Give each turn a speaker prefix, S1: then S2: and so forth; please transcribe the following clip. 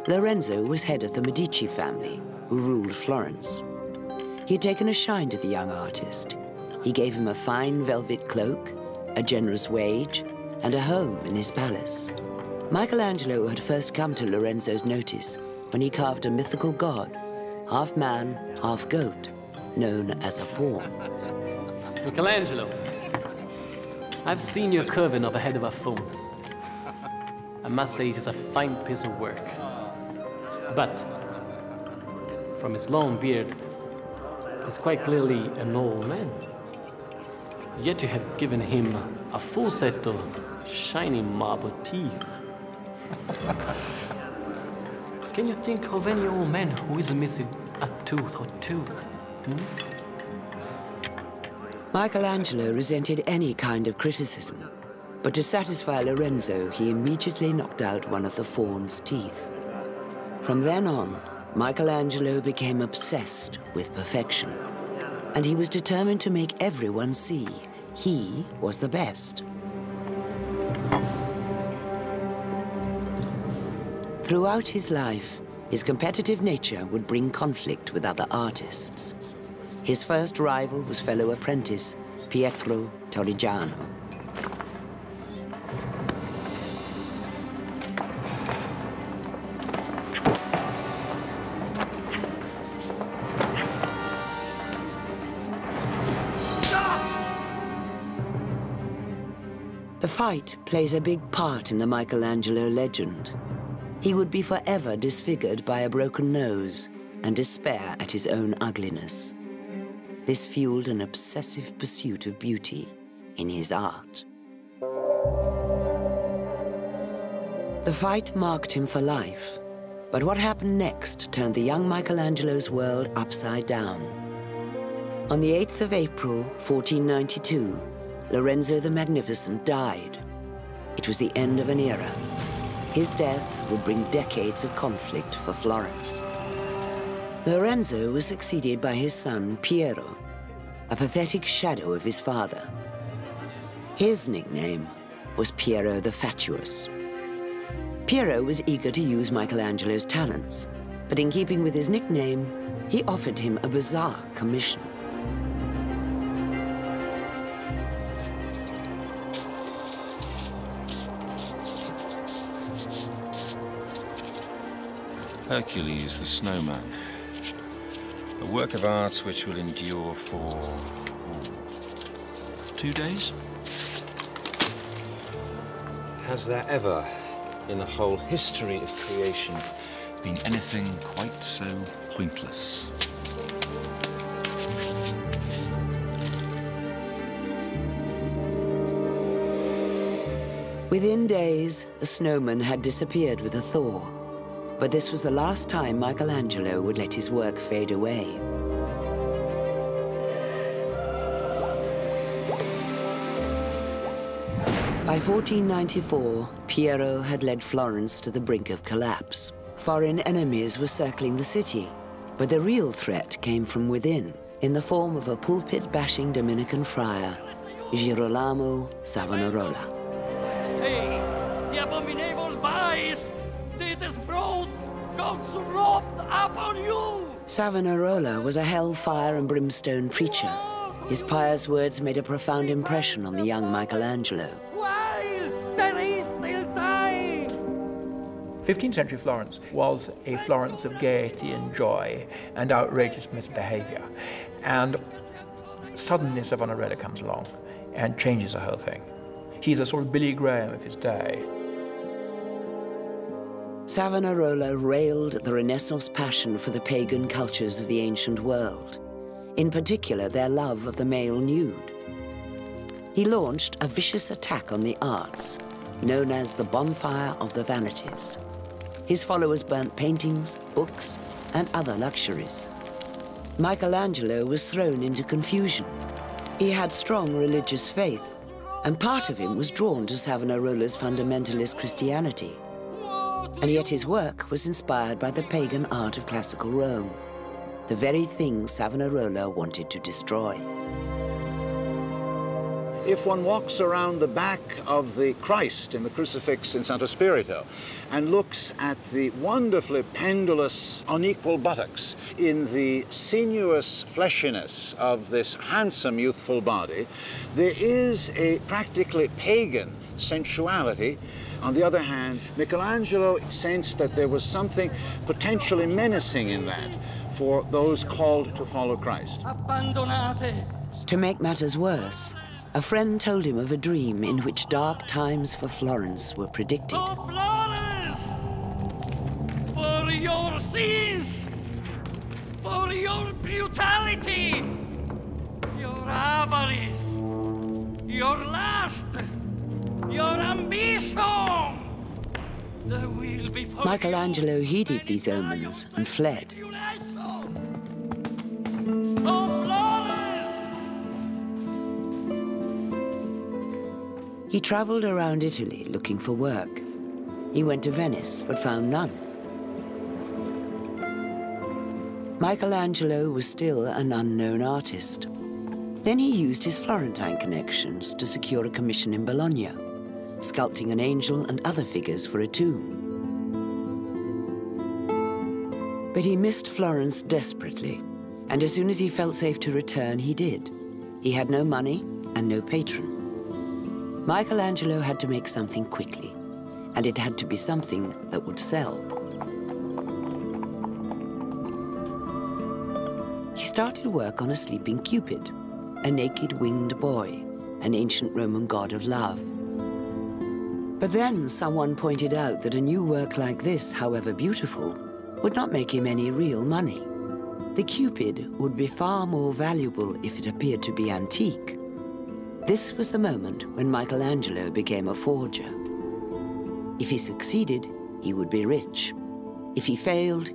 S1: Lorenzo was head of the Medici family, who ruled Florence. He had taken a shine to the young artist. He gave him a fine velvet cloak, a generous wage, and a home in his palace. Michelangelo had first come to Lorenzo's notice when he carved a mythical god, half man, half goat, known as a faun.
S2: Michelangelo, I've seen your curving of a head of a faun. I must say it is a fine piece of work. But from his long beard, it's quite clearly an old man. Yet you have given him a full set of shiny marble teeth. Can you think of any old man who is missing a tooth or two?
S1: Michelangelo resented any kind of criticism, but to satisfy Lorenzo, he immediately knocked out one of the faun's teeth. From then on, Michelangelo became obsessed with perfection, and he was determined to make everyone see he was the best. Throughout his life, his competitive nature would bring conflict with other artists. His first rival was fellow apprentice Pietro Torrigiano. The fight plays a big part in the Michelangelo legend. He would be forever disfigured by a broken nose and despair at his own ugliness. This fueled an obsessive pursuit of beauty in his art. The fight marked him for life, but what happened next turned the young Michelangelo's world upside down. On the 8th of April, 1492, Lorenzo the Magnificent died. It was the end of an era. His death would bring decades of conflict for Florence. Lorenzo was succeeded by his son, Piero, a pathetic shadow of his father. His nickname was Piero the Fatuous. Piero was eager to use Michelangelo's talents, but in keeping with his nickname, he offered him a bizarre commission.
S3: Hercules the Snowman. A work of art which will endure for 2 days?
S4: Has there ever, in the whole history of creation,
S3: Been anything quite so pointless?
S1: Within days, the snowman had disappeared with a thaw. But this was the last time Michelangelo would let his work fade away. By 1494, Piero had led Florence to the brink of collapse. Foreign enemies were circling the city, but the real threat came from within, in the form of a pulpit-bashing Dominican friar, Girolamo Savonarola.
S5: Say, the abominable vice! It is brought God's wrath upon you!
S1: Savonarola was a hellfire and brimstone preacher. His pious words made a profound impression on the young Michelangelo.
S5: While there is still time!
S6: 15th century Florence was a Florence of gaiety and joy and outrageous misbehavior. And suddenly Savonarola comes along and changes the whole thing. He's a sort of Billy Graham of his day.
S1: Savonarola railed at the Renaissance passion for the pagan cultures of the ancient world, in particular their love of the male nude. He launched a vicious attack on the arts, known as the Bonfire of the Vanities. His followers burnt paintings, books, and other luxuries. Michelangelo was thrown into confusion. He had strong religious faith, and part of him was drawn to Savonarola's fundamentalist Christianity. And yet his work was inspired by the pagan art of classical Rome, the very thing Savonarola wanted to destroy.
S7: If one walks around the back of the Christ in the crucifix in Santo Spirito and looks at the wonderfully pendulous, unequal buttocks in the sinuous fleshiness of this handsome youthful body, there is a practically pagan sensuality. On the other hand, Michelangelo sensed that there was something potentially menacing in that for those called to follow Christ.
S1: To make matters worse, a friend told him of a dream in which dark times for Florence were predicted.
S5: Oh, Florence! For your sins! For your brutality! Your avarice! Your lust! Your ambition! There will be
S1: Michelangelo heeded these omens and fled.
S5: Oh, Florence!
S1: He traveled around Italy looking for work. He went to Venice, but found none. Michelangelo was still an unknown artist. Then he used his Florentine connections to secure a commission in Bologna, sculpting an angel and other figures for a tomb. But he missed Florence desperately, and as soon as he felt safe to return, he did. He had no money and no patron. Michelangelo had to make something quickly, and it had to be something that would sell. He started work on a sleeping Cupid, a naked winged boy, an ancient Roman god of love. But then someone pointed out that a new work like this, however beautiful, would not make him any real money. The Cupid would be far more valuable if it appeared to be antique. This was the moment when Michelangelo became a forger. If he succeeded, he would be rich. If he failed,